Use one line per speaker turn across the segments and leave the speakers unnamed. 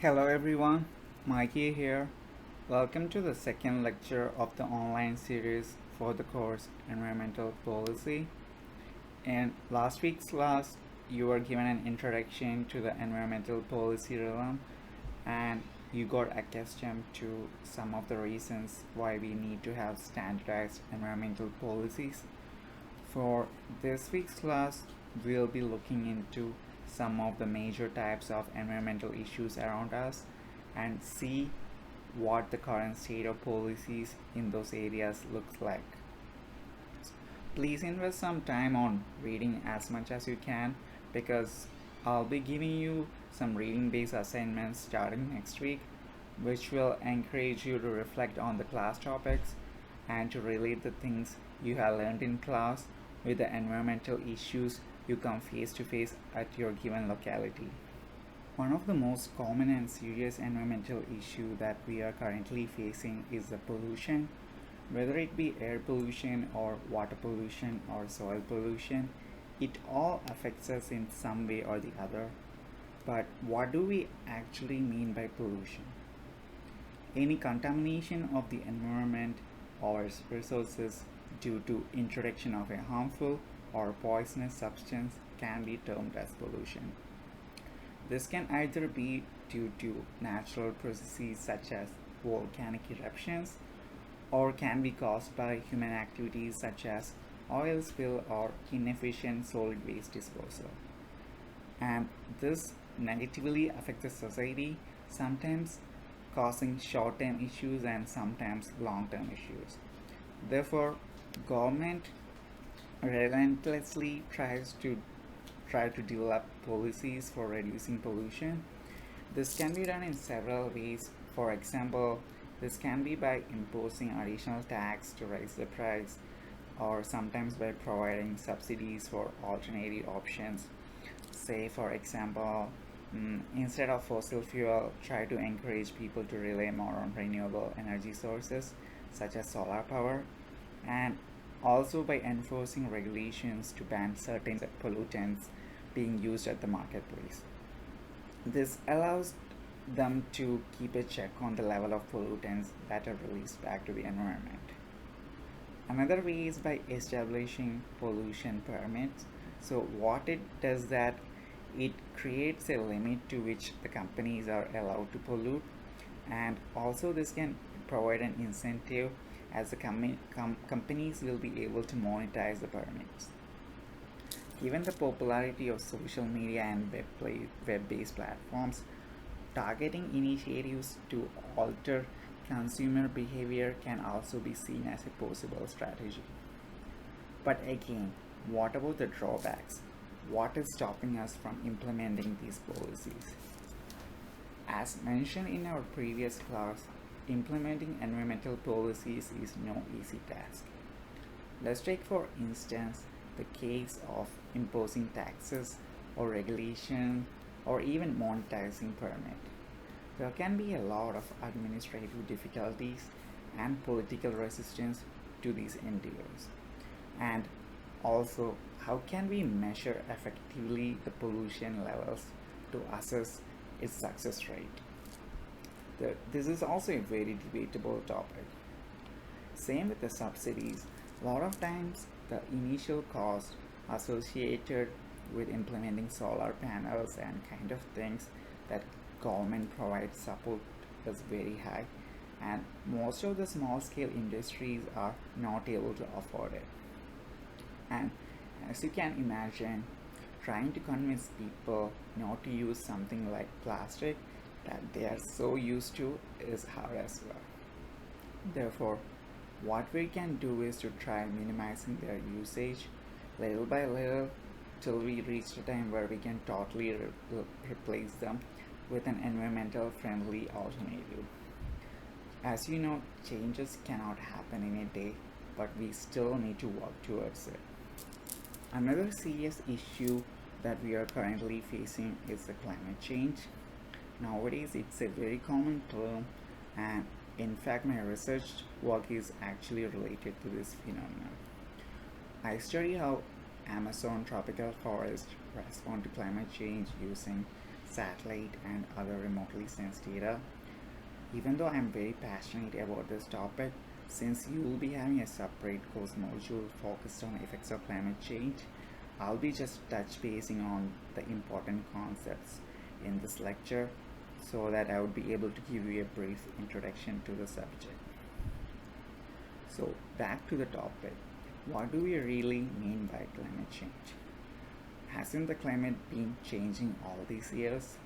Hello everyone, Mikey here. Welcome to the second lecture of the online series for the course Environmental Policy. In last week's class, you were given an introduction to the environmental policy realm and you got accustomed to some of the reasons why we need to have standardized environmental policies. For this week's class, we'll be looking into some of the major types of environmental issues around us and see what the current state of policies in those areas looks like. Please invest some time on reading as much as you can because I'll be giving you some reading based assignments starting next week, which will encourage you to reflect on the class topics and to relate the things you have learned in class with the environmental issues you come face to face at your given locality. One of the most common and serious environmental issue that we are currently facing is the pollution. Whether it be air pollution or water pollution or soil pollution, it all affects us in some way or the other. But what do we actually mean by pollution? Any contamination of the environment or resources due to introduction of a harmful or poisonous substance can be termed as pollution. This can either be due to natural processes such as volcanic eruptions or can be caused by human activities such as oil spill or inefficient solid waste disposal. And this negatively affects the society, sometimes causing short-term issues and sometimes long-term issues. Therefore, government relentlessly try to develop policies for reducing pollution. This can be done in several ways. For example, this can be by imposing additional tax to raise the price, or sometimes by providing subsidies for alternative options. Say, for example, instead of fossil fuel, try to encourage people to rely more on renewable energy sources such as solar power, and also by enforcing regulations to ban certain pollutants being used at the marketplace. This allows them to keep a check on the level of pollutants that are released back to the environment. Another way is by establishing pollution permits. So what it does that it creates a limit to which the companies are allowed to pollute, and also this can provide an incentive as the companies will be able to monetize the permits. Given the popularity of social media and web-based platforms, targeting initiatives to alter consumer behavior can also be seen as a possible strategy. But again, what about the drawbacks? What is stopping us from implementing these policies? As mentioned in our previous class, implementing environmental policies is no easy task. Let's take for instance the case of imposing taxes or regulation or even monetizing permit. There can be a lot of administrative difficulties and political resistance to these endeavors. And also, how can we measure effectively the pollution levels to assess its success rate? This is also a very debatable topic. Same with the subsidies. A lot of times, the initial cost associated with implementing solar panels and kind of things that government provides support is very high, and most of the small scale industries are not able to afford it. And as you can imagine, trying to convince people not to use something like plastic that they are so used to is hard as well. Therefore, what we can do is to try minimizing their usage little by little till we reach the time where we can totally replace them with an environmental friendly alternative. As you know, changes cannot happen in a day, but we still need to work towards it. Another serious issue that we are currently facing is the climate change. Nowadays, it's a very common term, and in fact, my research work is actually related to this phenomenon. I study how Amazon tropical forests respond to climate change using satellite, and other remotely sensed data. Even though I'm very passionate about this topic, since you will be having a separate course module focused on effects of climate change, I'll be just touch basing on the important concepts in this lecture so that I would be able to give you a brief introduction to the subject. So back to the topic. What do we really mean by climate change? Hasn't the climate been changing all these years?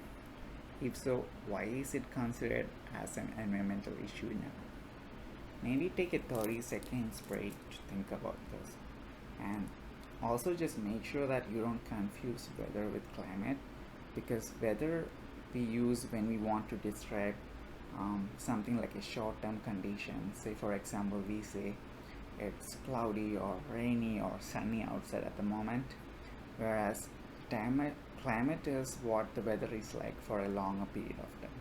If so, why is it considered as an environmental issue now? Maybe take a 30 seconds break to think about this. And also just make sure that you don't confuse weather with climate, because weather we use when we want to describe something like a short-term condition. Say for example, we say it's cloudy or rainy or sunny outside at the moment, whereas climate is what the weather is like for a longer period of time.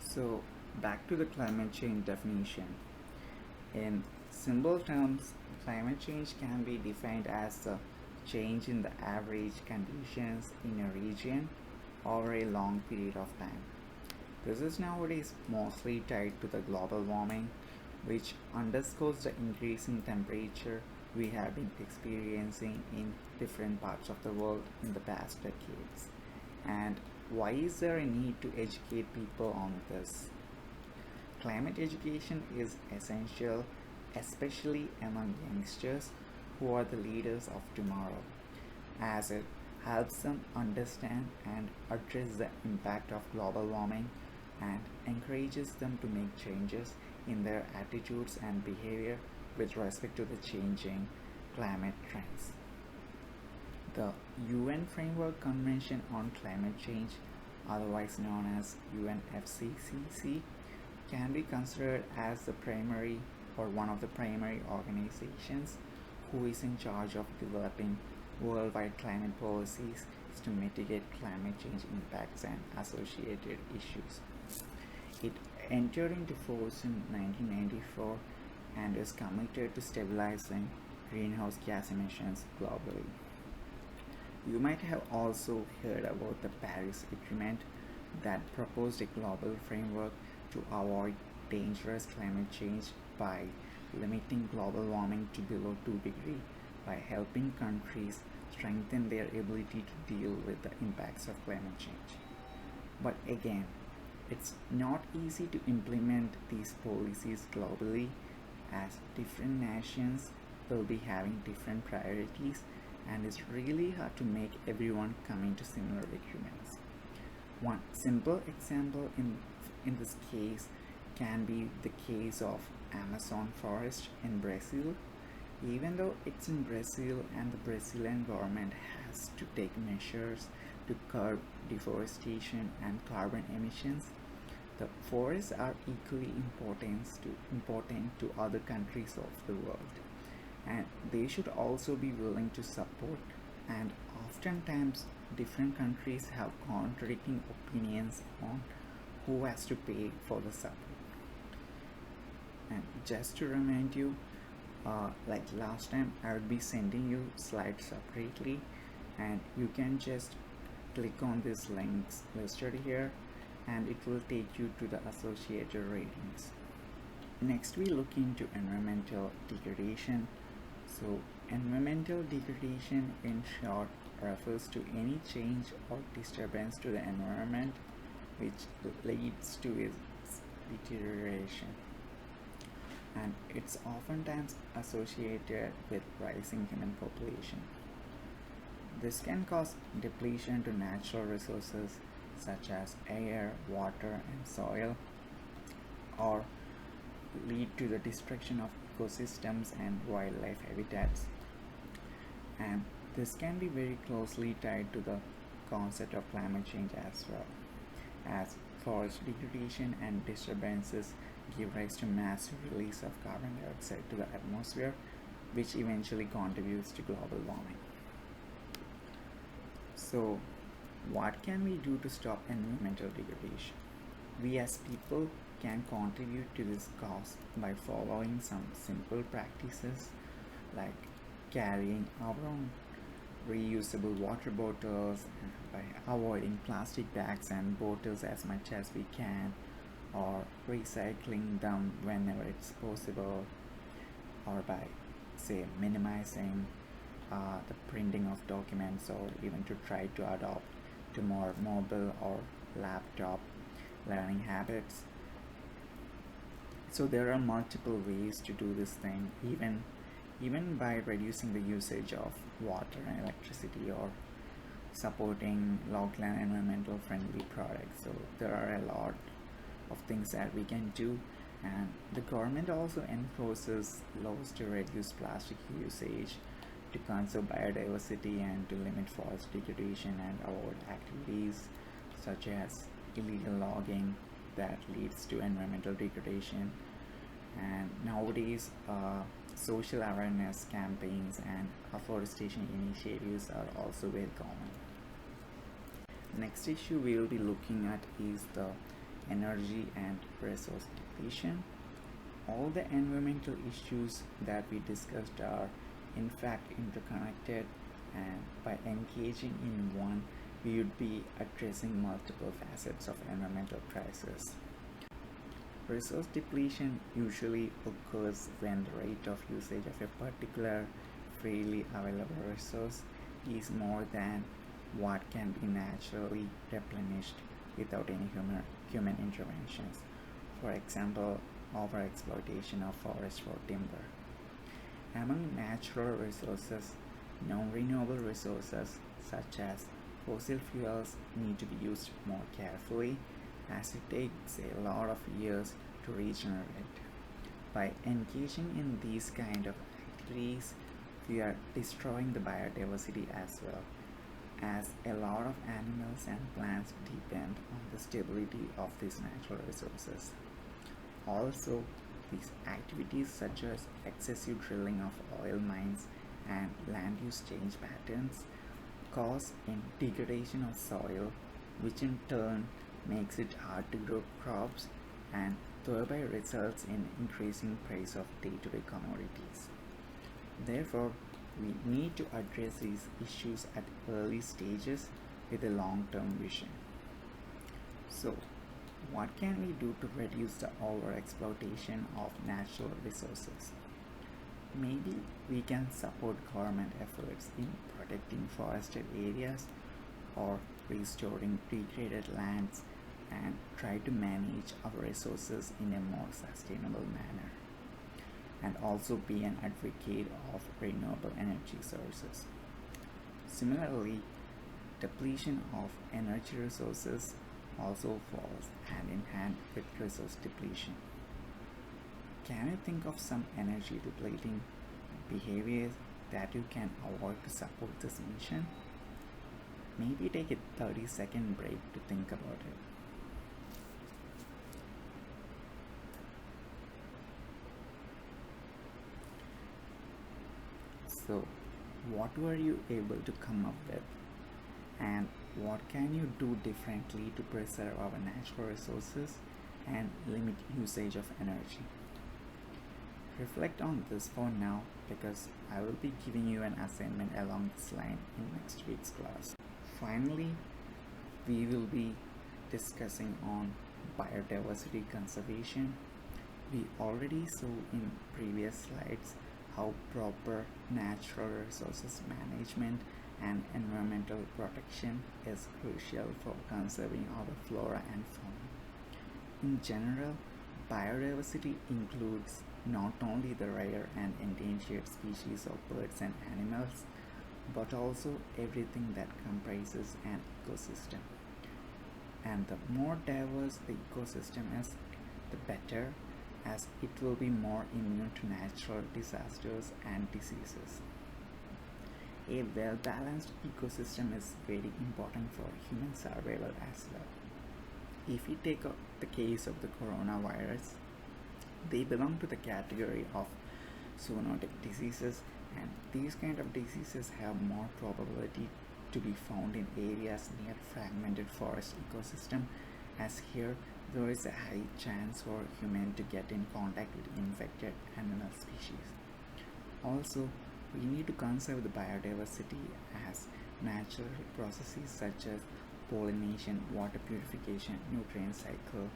So back to the climate change definition. In simple terms, climate change can be defined as a change in the average conditions in a region over a long period of time. This is nowadays mostly tied to the global warming, which underscores the increasing temperature we have been experiencing in different parts of the world in the past decades. And why is there a need to educate people on this? Climate education is essential, especially among youngsters who are the leaders of tomorrow, as it helps them understand and address the impact of global warming and encourages them to make changes in their attitudes and behavior with respect to the changing climate trends. The UN Framework Convention on Climate Change, otherwise known as UNFCCC, can be considered as the primary or one of the primary organizations who is in charge of developing worldwide climate policies to mitigate climate change impacts and associated issues. It entered into force in 1994 and is committed to stabilizing greenhouse gas emissions globally. You might have also heard about the Paris Agreement that proposed a global framework to avoid dangerous climate change by limiting global warming to below 2 degrees by helping countries strengthen their ability to deal with the impacts of climate change. But again, it's not easy to implement these policies globally, as different nations will be having different priorities, and it's really hard to make everyone come into similar agreements. One simple example in this case can be the case of Amazon forest in Brazil. Even though it's in Brazil and the Brazilian government has to take measures to curb deforestation and carbon emissions, the forests are equally important to other countries of the world, and they should also be willing to support. And oftentimes different countries have contradicting opinions on who has to pay for the support. And just to remind you, like last time, I would be sending you slides separately, and you can just click on these links listed here and it will take you to the associated ratings. Next, we look into environmental degradation. So environmental degradation in short refers to any change or disturbance to the environment which leads to its deterioration, and it's oftentimes associated with rising human population. This can cause depletion to natural resources such as air, water, and soil, or lead to the destruction of ecosystems and wildlife habitats. And this can be very closely tied to the concept of climate change as well, as forest degradation and disturbances give rise to massive release of carbon dioxide to the atmosphere, which eventually contributes to global warming. So, what can we do to stop environmental degradation? We as people can contribute to this cause by following some simple practices like carrying our own reusable water bottles, by avoiding plastic bags and bottles as much as we can, or recycling them whenever it's possible, or by, say, minimizing the printing of documents, or even to try to adopt to more mobile or laptop learning habits. So there are multiple ways to do this thing, even by reducing the usage of water and electricity, or supporting local and environmental friendly products. So there are a lot of things that we can do, and the government also enforces laws to reduce plastic usage, to conserve biodiversity, and to limit forest degradation and avoid activities such as illegal logging that leads to environmental degradation. And nowadays, social awareness campaigns and afforestation initiatives are also very common. Next issue we will be looking at is the energy and resource depletion. All the environmental issues that we discussed are in fact interconnected, and by engaging in one, we would be addressing multiple facets of environmental crisis. Resource depletion usually occurs when the rate of usage of a particular freely available resource is more than what can be naturally replenished without any human interventions. For example, overexploitation of forest for timber. Among natural resources, non-renewable resources such as fossil fuels need to be used more carefully, as it takes a lot of years to regenerate. By engaging in these kind of activities, we are destroying the biodiversity as well, as a lot of animals and plants depend on the stability of these natural resources. Also, these activities such as excessive drilling of oil mines and land use change patterns cause a degradation of soil, which in turn makes it hard to grow crops and thereby results in increasing price of day-to-day commodities. Therefore, we need to address these issues at early stages with a long-term vision. So, what can we do to reduce the overexploitation of natural resources? Maybe we can support government efforts in protecting forested areas or restoring degraded lands, and try to manage our resources in a more sustainable manner, and also be an advocate of renewable energy sources. Similarly, depletion of energy resources also falls hand in hand with resource depletion. Can you think of some energy depleting behaviors that you can avoid to support this mission? Maybe take a 30-second break to think about it. So, what were you able to come up with? And what can you do differently to preserve our natural resources and limit usage of energy? Reflect on this for now, because I will be giving you an assignment along this line in next week's class. Finally, we will be discussing on biodiversity conservation. We already saw in previous slides how proper natural resources management and environmental protection is crucial for conserving our flora and fauna. In general, biodiversity includes not only the rare and endangered species of birds and animals, but also everything that comprises an ecosystem. And the more diverse the ecosystem is, the better, as it will be more immune to natural disasters and diseases. A well-balanced ecosystem is very important for human survival as well. If we take the case of the coronavirus, they belong to the category of zoonotic diseases, and these kind of diseases have more probability to be found in areas near fragmented forest ecosystem, as here there is a high chance for human to get in contact with infected animal species. Also, we need to conserve the biodiversity as natural processes such as pollination, water purification, nutrient cycle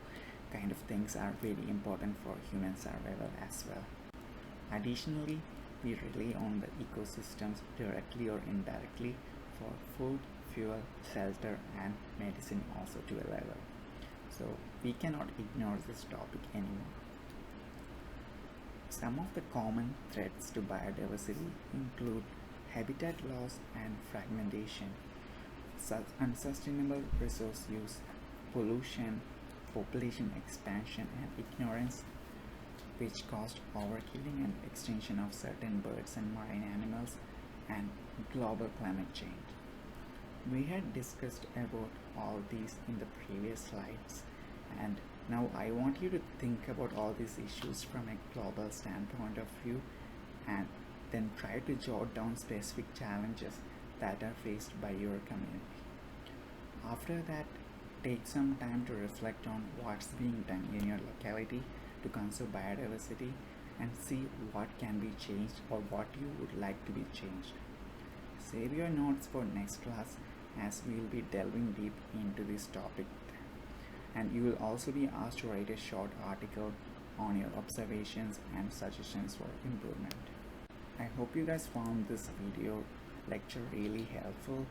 kind of things are very important for human survival as well. Additionally, we rely on the ecosystems directly or indirectly for food, fuel, shelter, and medicine also to a level. So we cannot ignore this topic anymore. Some of the common threats to biodiversity include habitat loss and fragmentation, unsustainable resource use, pollution, population expansion, and ignorance, which caused overkilling and extinction of certain birds and marine animals, and global climate change. We had discussed about all these in the previous slides, and now I want you to think about all these issues from a global standpoint of view and then try to jot down specific challenges that are faced by your community. After that, take some time to reflect on what's being done in your locality to conserve biodiversity and see what can be changed or what you would like to be changed. Save your notes for next class as we will be delving deep into this topic, and you will also be asked to write a short article on your observations and suggestions for improvement. I hope you guys found this video lecture really helpful.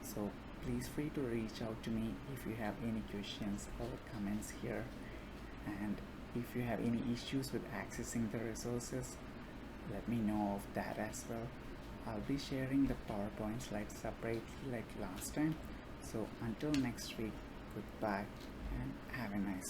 So please free to reach out to me if you have any questions or comments here, and if you have any issues with accessing the resources, let me know of that as well. I'll be sharing the PowerPoint slides separately like last time. So until next week, goodbye and have a nice